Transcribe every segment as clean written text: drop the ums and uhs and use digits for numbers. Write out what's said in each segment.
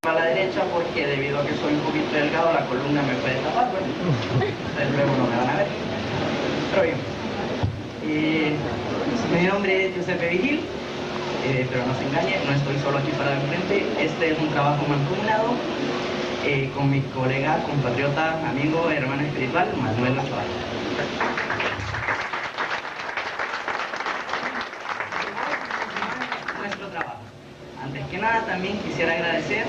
A la derecha porque debido a que soy un poquito delgado la columna me puede tapar, bueno, ustedes luego no me van a ver. Pero bien, mi nombre es Giuseppe Vigil, pero no se engañe, no estoy solo aquí para enfrente. Este es un trabajo mancomunado con mi colega, compatriota, amigo, hermano espiritual, Manuel Ochoa. Nuestro trabajo. Antes que nada, también quisiera agradecer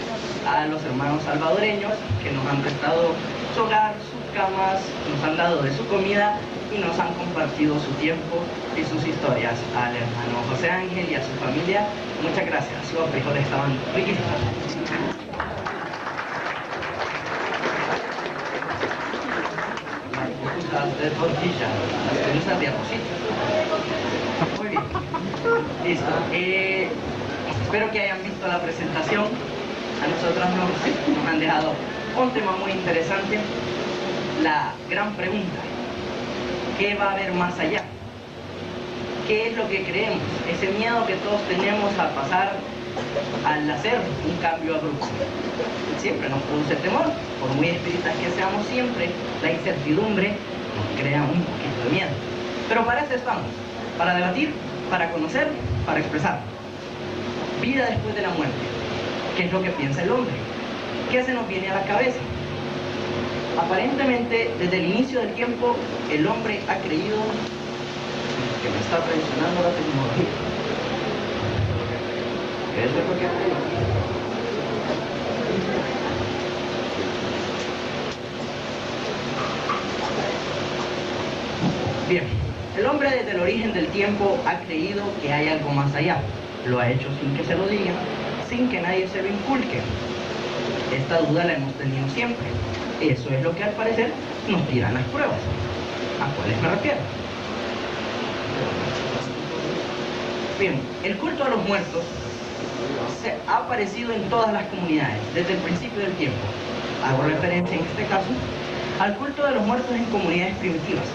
a los hermanos salvadoreños que nos han prestado su hogar, sus camas, nos han dado de su comida y nos han compartido su tiempo y sus historias. Al hermano José Ángel y a su familia, muchas gracias. Los frijoles estaban riquísimos. De tortilla, las cenizas de arrocito. Muy bien. Listo. Espero que hayan visto la presentación. A nosotros nos han dejado un tema muy interesante. La gran pregunta: ¿qué va a haber más allá? ¿Qué es lo que creemos? Ese miedo que todos tenemos a pasar al hacer un cambio abrupto. Siempre nos produce temor. Por muy espíritas que seamos, siempre la incertidumbre nos crea un poquito de miedo. Pero para eso estamos, para debatir, para conocer, para expresar. Vida después de la muerte. ¿Qué es lo que piensa el hombre? ¿Qué se nos viene a la cabeza? Aparentemente, desde el inicio del tiempo, el hombre ha creído que me está traicionando la tecnología. Eso es lo que ha creído. Bien, el hombre desde el origen del tiempo ha creído que hay algo más allá. Lo ha hecho sin que se lo digan, sin que nadie se lo inculque. Esta duda la hemos tenido siempre. Eso es lo que al parecer nos tiran las pruebas. ¿A cuáles me refiero? Bien, el culto a los muertos ha aparecido en todas las comunidades, desde el principio del tiempo. Hago referencia en este caso al culto de los muertos en comunidades primitivas.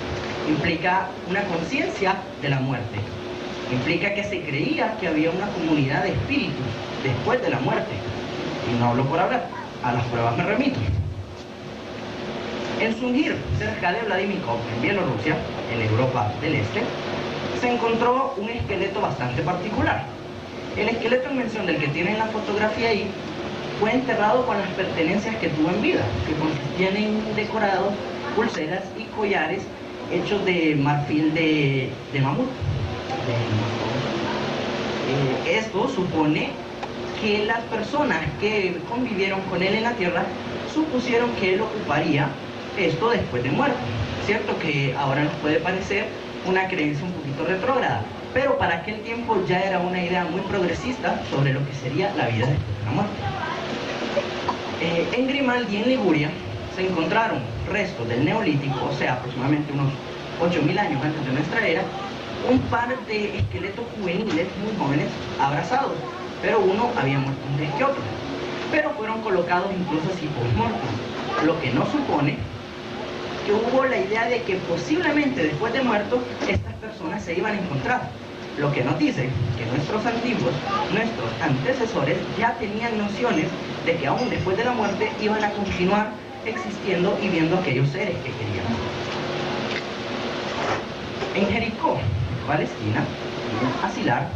Implica una conciencia de la muerte. Implica que se creía que había una comunidad de espíritus después de la muerte. Y no hablo por hablar, a las pruebas me remito. En Sungir, cerca de Vladimikov, en Bielorrusia, en Europa del Este, se encontró un esqueleto bastante particular. El esqueleto en mención del que tienen la fotografía ahí fue enterrado con las pertenencias que tuvo en vida, que consistían en decorados, pulseras y collares hechos de marfil de mamut. Esto supone que las personas que convivieron con él en la tierra supusieron que él ocuparía esto después de muerto. Cierto que ahora nos puede parecer una creencia un poquito retrógrada, pero para aquel tiempo ya era una idea muy progresista sobre lo que sería la vida después de la muerte. En Grimaldi, en Liguria, se encontraron restos del Neolítico, o sea, aproximadamente unos 8.000 años antes de nuestra era, un par de esqueletos juveniles muy jóvenes abrazados, pero uno había muerto antes que otro. Pero fueron colocados incluso así post-mortem, lo que no supone que hubo la idea de que posiblemente después de muerto estas personas se iban a encontrar. Lo que nos dice que nuestros antiguos, nuestros antecesores ya tenían nociones de que aún después de la muerte iban a continuar existiendo y viendo aquellos seres que querían. En Jericó, Palestina, en Asilar,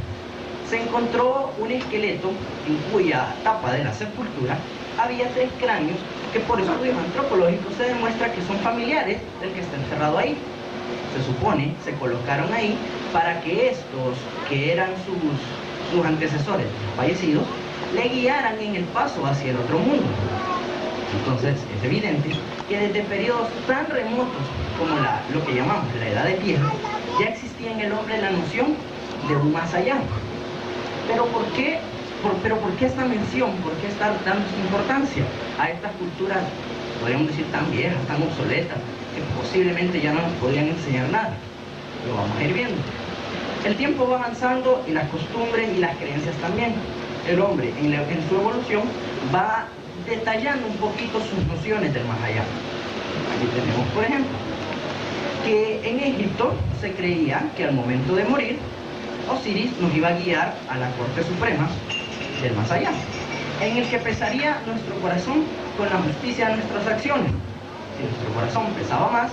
se encontró un esqueleto en cuya tapa de la sepultura había 3 cráneos que por estudios antropológicos se demuestra que son familiares del que está enterrado ahí. Se supone, se colocaron ahí para que estos, que eran sus antecesores fallecidos, le guiaran en el paso hacia el otro mundo. Entonces, es evidente que desde periodos tan remotos como lo que llamamos la edad de piedra, ya existía en el hombre la noción de un más allá. Pero ¿por qué esta mención? ¿Por qué estar dando esta importancia a estas culturas, podríamos decir, tan viejas, tan obsoletas, que posiblemente ya no nos podían enseñar nada? Lo vamos a ir viendo. El tiempo va avanzando y las costumbres y las creencias también. El hombre, en su evolución, va detallando un poquito sus nociones del más allá. Aquí tenemos, por ejemplo, que en Egipto se creía que al momento de morir, Osiris nos iba a guiar a la corte suprema del más allá. en el que pesaría nuestro corazón con la justicia de nuestras acciones. Si nuestro corazón pesaba más,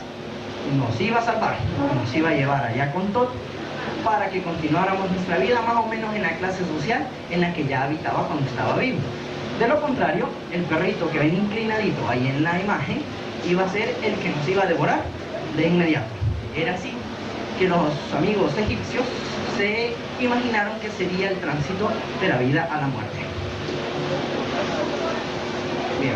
nos iba a salvar, nos iba a llevar allá con todo, para que continuáramos nuestra vida más o menos en la clase social en la que ya habitaba cuando estaba vivo. De lo contrario, el perrito que ven inclinadito ahí en la imagen iba a ser el que nos iba a devorar de inmediato. Era así que los amigos egipcios se imaginaron que sería el tránsito de la vida a la muerte. Bien,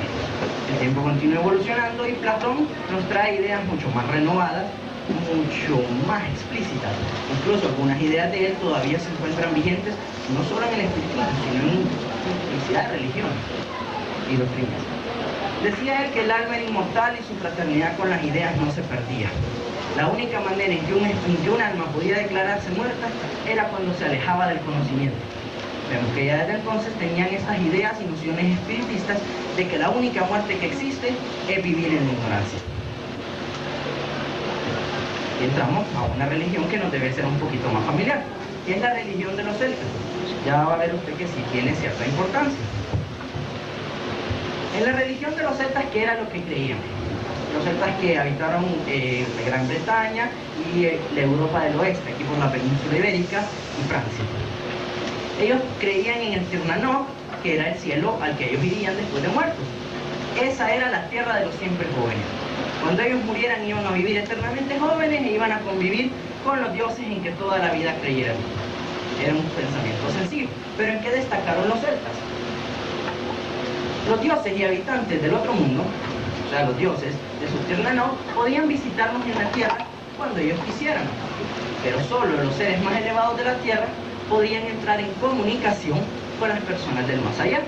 el tiempo continúa evolucionando y Platón nos trae ideas mucho más renovadas, mucho más explícitas. Incluso algunas ideas de él todavía se encuentran vigentes, no solo en el espiritismo, sino en multiplicidad de religiones y doctrinas. Decía él que el alma era inmortal y su fraternidad con las ideas no se perdía. La única manera en que un alma podía declararse muerta era cuando se alejaba del conocimiento. Vemos que ya desde entonces tenían esas ideas y nociones espiritistas de que la única muerte que existe es vivir en la ignorancia. Y entramos a una religión que nos debe ser un poquito más familiar, que es la religión de los celtas. Ya va a ver usted que sí tiene cierta importancia. En la religión de los celtas, ¿qué era lo que creían? Los celtas que habitaron la Gran Bretaña y la Europa del Oeste, aquí por la península ibérica y Francia. Ellos creían en el Tirnanó, que era el cielo al que ellos irían después de muertos. Esa era la tierra de los siempre jóvenes. Cuando ellos murieran iban a vivir eternamente jóvenes e iban a convivir con los dioses en que toda la vida creyeran. Era un pensamiento sencillo. Pero ¿en qué destacaron los celtas? Los dioses y habitantes del otro mundo, o sea, los dioses de su Tirnanó, podían visitarnos en la tierra cuando ellos quisieran. Pero solo los seres más elevados de la tierra podían entrar en comunicación con las personas del más allá.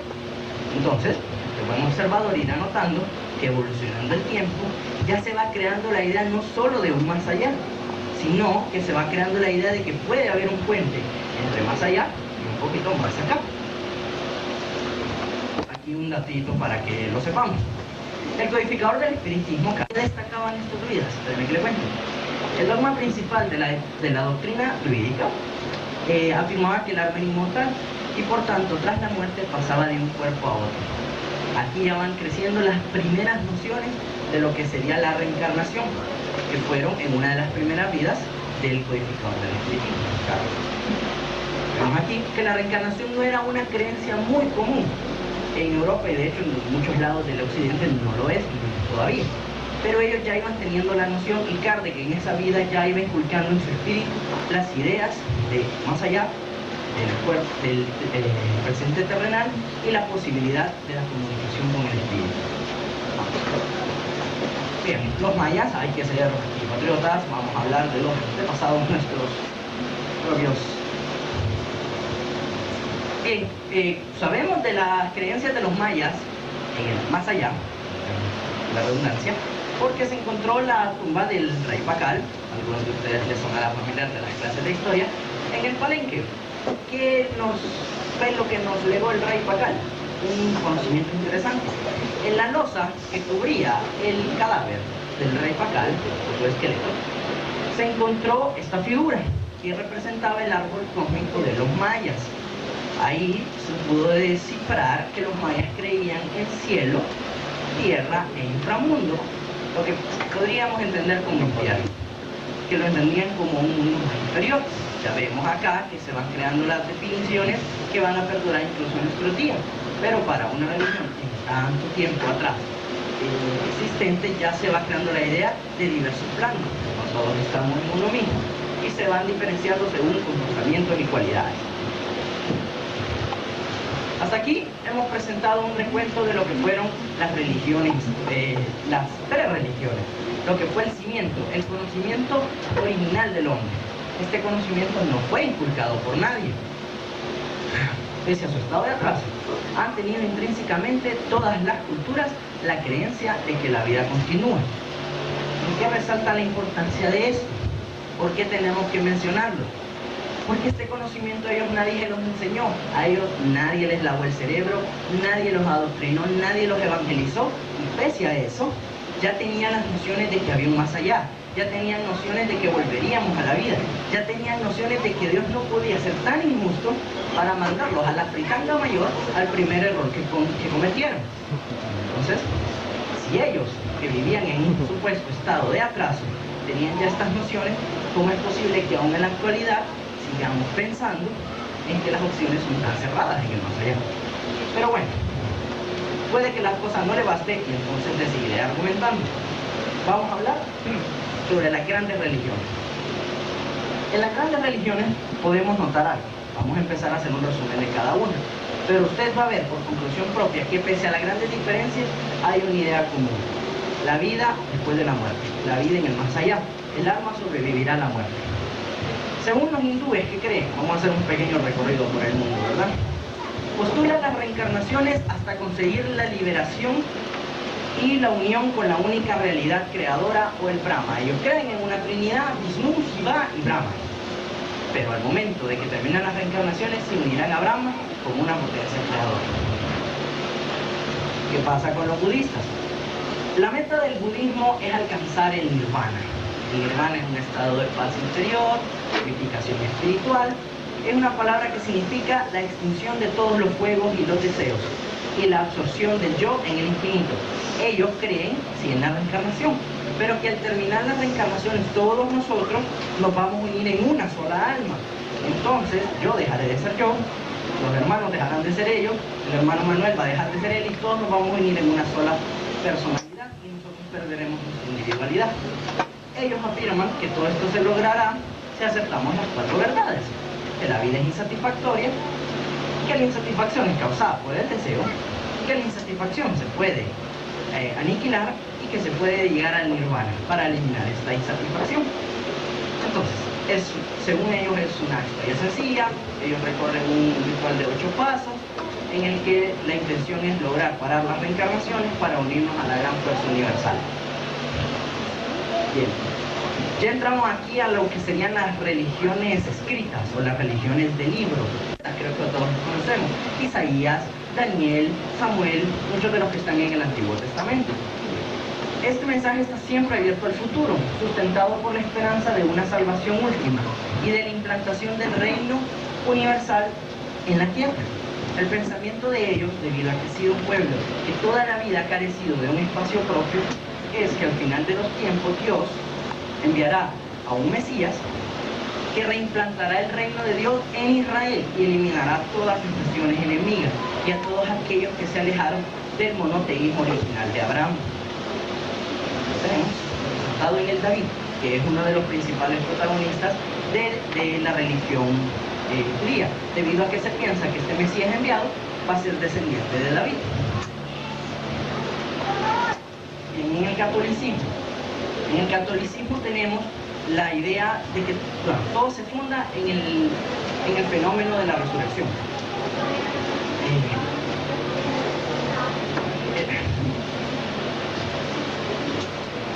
Entonces, el buen observador irá notando que evolucionando el tiempo ya se va creando la idea no solo de un más allá, sino que se va creando la idea de que puede haber un puente entre más allá y un poquito más acá. Aquí un datito para que lo sepamos. El codificador del espiritismo, ¿qué destacaban estos vidas? Déjenme que le cuente. El dogma principal de la doctrina druídica afirmaba que el alma era inmortal y por tanto tras la muerte pasaba de un cuerpo a otro. Aquí ya van creciendo las primeras nociones de lo que sería la reencarnación, que fueron en una de las primeras vidas del codificador del espiritismo. Vemos aquí que la reencarnación no era una creencia muy común en Europa y de hecho en muchos lados del occidente no lo es todavía. Pero ellos ya iban teniendo la noción y Kardec en esa vida ya iba inculcando en su espíritu las ideas de más allá del presente terrenal y la posibilidad de la comunicación con el espíritu. Bien, los mayas, hay que ser patriotas, vamos a hablar de los antepasados nuestros propios. Bien, sabemos de las creencias de los mayas en el más allá, la redundancia, porque se encontró la tumba del rey Pacal, algunos de ustedes les sonará familiar de las clases de historia, en el Palenque. ¿Qué fue lo que nos legó el rey Pacal? Un conocimiento interesante. En la losa que cubría el cadáver del rey Pacal, su esqueleto, se encontró esta figura que representaba el árbol cósmico de los mayas. Ahí se pudo descifrar que los mayas creían en cielo, tierra e inframundo, lo que podríamos entender como infierno, que lo entendían como un mundo más inferior. Ya vemos acá que se van creando las definiciones que van a perdurar incluso en nuestros días, pero para una religión en tanto tiempo atrás existente ya se va creando la idea de diversos planos, no todos estamos en uno mismo, y se van diferenciando según comportamientos y cualidades. Hasta aquí hemos presentado un recuento de lo que fueron las religiones, las tres religiones, lo que fue el cimiento, el conocimiento original del hombre. Este conocimiento no fue inculcado por nadie. Pese a su estado de atraso, han tenido intrínsecamente todas las culturas la creencia de que la vida continúa. ¿Por qué resalta la importancia de esto? ¿Por qué tenemos que mencionarlo? Porque este conocimiento a ellos nadie los enseñó, a ellos nadie les lavó el cerebro, nadie los adoctrinó, nadie los evangelizó, y pese a eso, ya tenían las nociones de que había un más allá, ya tenían nociones de que volveríamos a la vida, ya tenían nociones de que Dios no podía ser tan injusto para mandarlos a la fritanga mayor al primer error que cometieron. Entonces, si ellos, que vivían en un supuesto estado de atraso, tenían ya estas nociones, ¿cómo es posible que aún en la actualidad sigamos pensando en que las opciones son tan cerradas en el más allá? Pero bueno, puede que la cosa no le baste y entonces le seguiré argumentando. Vamos a hablar sobre las grandes religiones. En las grandes religiones podemos notar algo. Vamos a empezar a hacer un resumen de cada una. Pero usted va a ver por conclusión propia que pese a las grandes diferencias hay una idea común. La vida después de la muerte, la vida en el más allá. El alma sobrevivirá a la muerte. Según los hindúes, ¿qué creen? Vamos a hacer un pequeño recorrido por el mundo, ¿verdad? Postulan las reencarnaciones hasta conseguir la liberación y la unión con la única realidad creadora o el Brahma. Ellos creen en una trinidad, Vishnu, Shiva y Brahma. Pero al momento de que terminan las reencarnaciones se unirán a Brahma como una potencia creadora. ¿Qué pasa con los budistas? La meta del budismo es alcanzar el nirvana. El nirvana es un estado de paz interior, purificación espiritual. Es una palabra que significa la extinción de todos los fuegos y los deseos y la absorción del yo en el infinito. Ellos creen, sí, en la reencarnación, pero que al terminar las reencarnaciones todos nosotros nos vamos a unir en una sola alma. Entonces yo dejaré de ser yo, los hermanos dejarán de ser ellos, el hermano Manuel va a dejar de ser él y todos nos vamos a unir en una sola personalidad y nosotros perderemos nuestra individualidad. Ellos afirman que todo esto se logrará si aceptamos las 4 verdades: que la vida es insatisfactoria, que la insatisfacción es causada por el deseo, que la insatisfacción se puede aniquilar y que se puede llegar al nirvana para eliminar esta insatisfacción. Entonces, según ellos es una historia sencilla. Ellos recorren un ritual de 8 pasos en el que la intención es lograr parar las reencarnaciones para unirnos a la gran fuerza universal. Bien, ya entramos aquí a lo que serían las religiones escritas o las religiones de libro. Creo que todos los conocemos: Isaías, Daniel, Samuel, muchos de los que están en el Antiguo Testamento. Este mensaje está siempre abierto al futuro, sustentado por la esperanza de una salvación última y de la implantación del reino universal en la tierra. El pensamiento de ellos, debido a que ha sido un pueblo que toda la vida ha carecido de un espacio propio, es que al final de los tiempos Dios enviará a un Mesías que reimplantará el reino de Dios en Israel y eliminará todas las naciones enemigas y a todos aquellos que se alejaron del monoteísmo original de Abraham. Tenemos basado en el David, que es uno de los principales protagonistas de la religión judía, debido a que se piensa que este Mesías enviado va a ser descendiente de David. En el catolicismo tenemos la idea de que todo se funda en el fenómeno de la resurrección.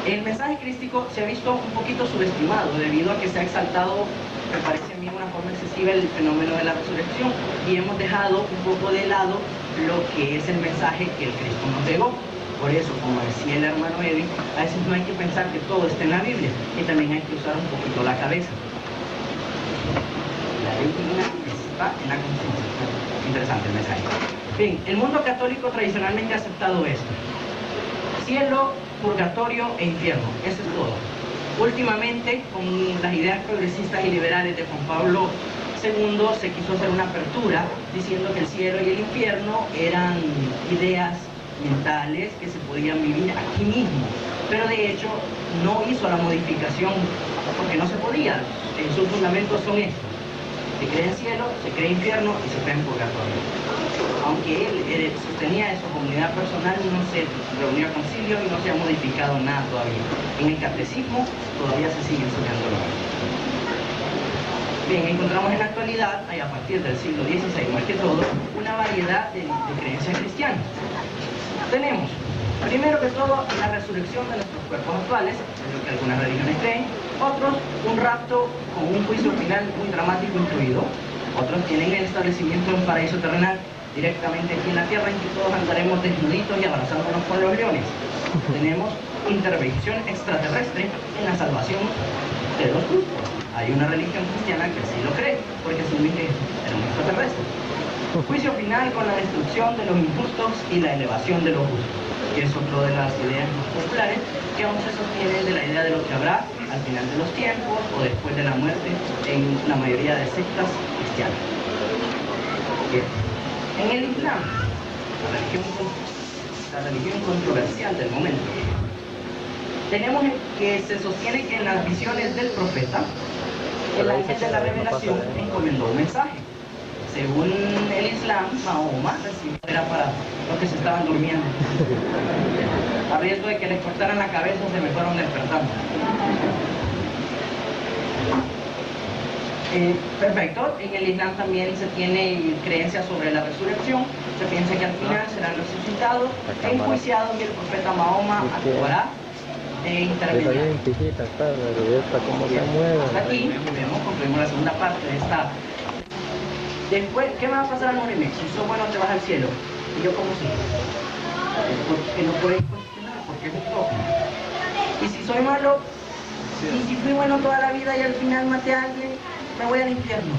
El mensaje crístico se ha visto un poquito subestimado debido a que se ha exaltado, me parece a mí, de una forma excesiva el fenómeno de la resurrección y hemos dejado un poco de lado lo que es el mensaje que el Cristo nos legó. Por eso, como decía el hermano Edwin, a veces no hay que pensar que todo está en la Biblia y también hay que usar un poquito la cabeza. La ley divina está en la conciencia. Interesante el mensaje. Bien, el mundo católico tradicionalmente ha aceptado esto: cielo, purgatorio e infierno. Eso es todo. Últimamente, con las ideas progresistas y liberales de Juan Pablo II, se quiso hacer una apertura diciendo que el cielo y el infierno eran ideas mentales que se podían vivir aquí mismo, pero de hecho no hizo la modificación porque no se podía. Sus fundamentos son estos: se cree en cielo, se cree infierno y se cree en purgatorio. Aunque él sostenía eso como unidad personal, no se reunió a concilio y no se ha modificado nada todavía. En el catecismo todavía se sigue enseñando lo mismo. Bien, encontramos en la actualidad, y a partir del siglo XVI más que todo, una variedad de creencias cristianas. Tenemos, primero que todo, la resurrección de nuestros cuerpos actuales, es lo que algunas religiones creen. Otros, un rapto con un juicio final muy dramático incluido. Otros tienen el establecimiento de un paraíso terrenal directamente aquí en la tierra, en que todos andaremos desnuditos y abrazándonos con los leones. Tenemos intervención extraterrestre en la salvación de los justos. Hay una religión cristiana que así lo cree, porque asume que era un extraterrestre. Juicio final con la destrucción de los injustos y la elevación de los justos, que es otra de las ideas más populares que aún se sostienen de la idea de lo que habrá al final de los tiempos o después de la muerte en la mayoría de sectas cristianas. Bien. En el Islam, la religión controversial del momento, tenemos que se sostiene que en las visiones del profeta, el ángel de la revelación encomendó un mensaje. Según el Islam, Mahoma era para los que se estaban durmiendo. A riesgo de que les cortaran la cabeza, se me fueron despertando. Perfecto. En el Islam también se tiene creencias sobre la resurrección. Se piensa que al final serán resucitados, enjuiciados y el profeta Mahoma actuará de intermediario. Hasta aquí concluimos la segunda parte de esta. Después, ¿qué me va a pasar al morirme? Si soy bueno, te vas al cielo. Y yo, ¿cómo sé? Porque no puedes cuestionar, porque es un dogma. Y si soy malo, y si fui bueno toda la vida y al final maté a alguien, me voy al infierno.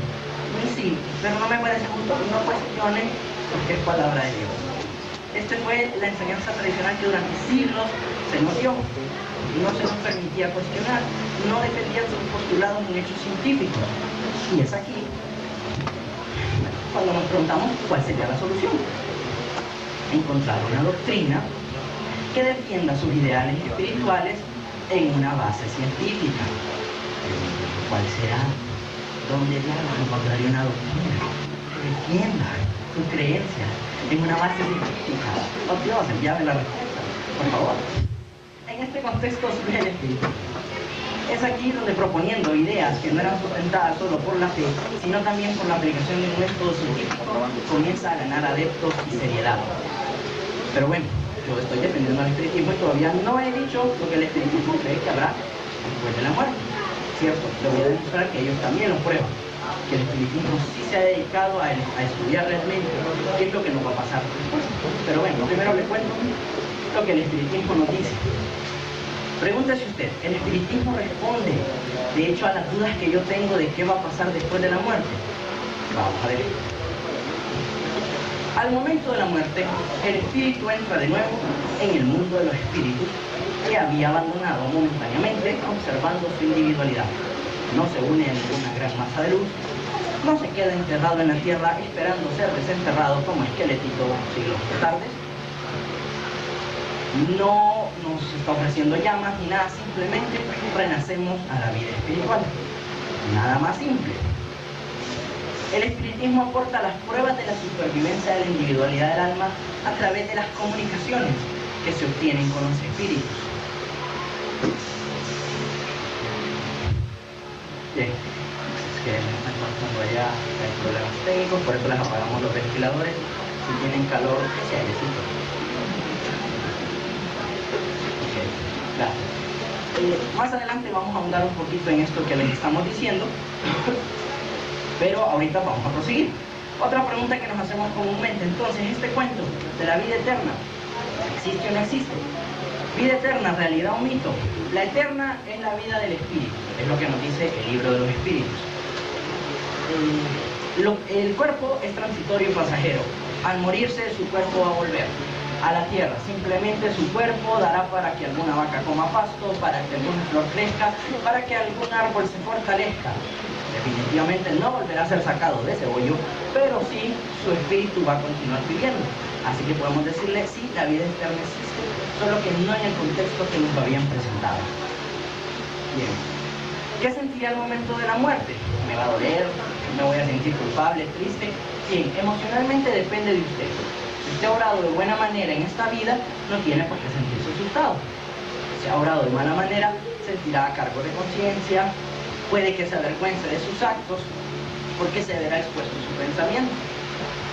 Y sí, pero no me parece justo, no cuestiones, porque es palabra de Dios. Esta fue la enseñanza tradicional que durante siglos se nos dio. No se nos permitía cuestionar, no dependían sus postulados ni hechos científicos. Y es aquí cuando nos preguntamos cuál sería la solución. Encontrar una doctrina que defienda sus ideales espirituales en una base científica. ¿Cuál será? ¿Dónde diablos encontraría una doctrina que defienda sus creencias en una base científica? Oh Dios, envíame la respuesta, por favor. En este contexto surge el espíritu. Es aquí donde, proponiendo ideas que no eran sustentadas solo por la fe, sino también por la aplicación de un método científico, comienza a ganar adeptos y seriedad. Pero bueno, yo estoy defendiendo al espiritismo y todavía no he dicho lo que el espiritismo cree que habrá después de la muerte. ¿Cierto? Le voy a demostrar que ellos también lo prueban, que el espiritismo sí se ha dedicado a estudiar realmente qué es lo que nos va a pasar después. Pero bueno, primero les cuento lo que el espiritismo nos dice. Pregúntese usted, ¿el espiritismo responde, de hecho, a las dudas que yo tengo de qué va a pasar después de la muerte? Vamos a ver. Al momento de la muerte, el espíritu entra de nuevo en el mundo de los espíritus que había abandonado momentáneamente, observando su individualidad. No se une a ninguna gran masa de luz, no se queda enterrado en la tierra esperando ser desenterrado como esqueletito siglos más tarde. No nos está ofreciendo llamas ni nada, simplemente renacemos a la vida espiritual. Nada más simple. El espiritismo aporta las pruebas de la supervivencia de la individualidad del alma a través de las comunicaciones que se obtienen con los espíritus. Bien, es que me están cortando allá, hay problemas técnicos, por eso les apagamos los ventiladores. Si tienen calor, que se airecito. Gracias. Más adelante vamos a ahondar un poquito en esto que les estamos diciendo, pero ahorita vamos a proseguir. Otra pregunta que nos hacemos comúnmente, entonces, este cuento de la vida eterna, ¿existe o no existe? Vida eterna, realidad o mito. La eterna es la vida del espíritu, es lo que nos dice el libro de los espíritus. El cuerpo es transitorio y pasajero. Al morirse, su cuerpo va a volver a la tierra. Simplemente su cuerpo dará para que alguna vaca coma pasto, para que alguna flor crezca, para que algún árbol se fortalezca. Definitivamente no volverá a ser sacado de ese hoyo, pero sí su espíritu va a continuar viviendo. Así que podemos decirle, sí, la vida eterna existe, solo que no en el contexto que nos lo habían presentado. Bien. ¿Qué sentiré al momento de la muerte? ¿Me va a doler? ¿Me voy a sentir culpable, triste? Bien, emocionalmente depende de usted. Si usted ha orado de buena manera en esta vida, no tiene por qué sentirse asustado. Si ha orado de mala manera, sentirá cargo de conciencia, puede que se avergüence de sus actos, porque se verá expuesto a su pensamiento.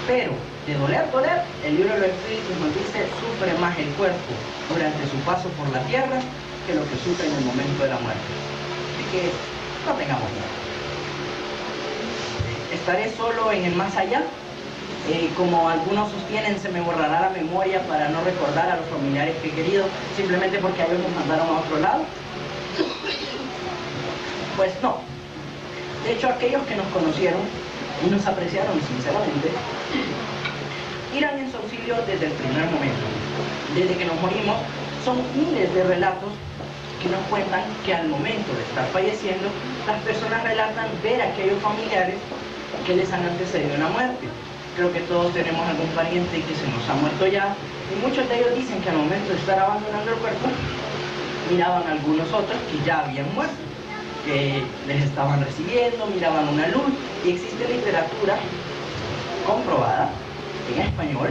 Pero, de doler, el libro de los espíritus nos dice, sufre más el cuerpo durante su paso por la tierra que lo que sufre en el momento de la muerte. Así que, no tengamos miedo. ¿Estaré solo en el más allá? Como algunos sostienen, se me borrará la memoria para no recordar a los familiares que he querido, simplemente porque a ellos nos mandaron a otro lado. Pues no. De hecho, aquellos que nos conocieron y nos apreciaron sinceramente, irán en su auxilio desde el primer momento. Desde que nos morimos, son miles de relatos que nos cuentan que al momento de estar falleciendo, las personas relatan ver a aquellos familiares que les han antecedido una muerte. Creo que todos tenemos algún pariente que se nos ha muerto ya, y muchos de ellos dicen que al momento de estar abandonando el cuerpo, miraban a algunos otros que ya habían muerto, que les estaban recibiendo, miraban una luz, y existe literatura comprobada en español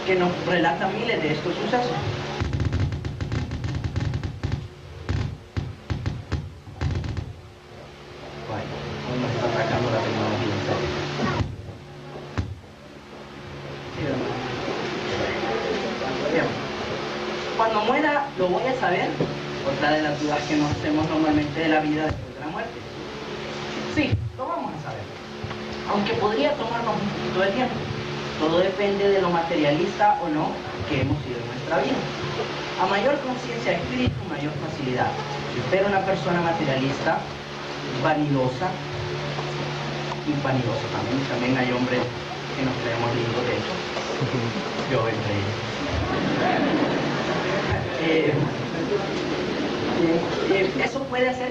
que nos relata miles de estos sucesos. Nos está atacando la tecnología, en serio. Sí, ¿verdad? Bien. Cuando muera, ¿lo voy a saber? Otra de las dudas que nos hacemos normalmente de la vida después de la muerte. Sí, lo vamos a saber. Aunque podría tomarnos un poquito de tiempo. Todo depende de lo materialista o no que hemos sido en nuestra vida. A mayor conciencia de espíritu, mayor facilidad. Si usted era una persona materialista, vanidosa, y vanidoso también hay hombres que nos creemos lindos, de hecho, yo entre ellos. Eso puede hacer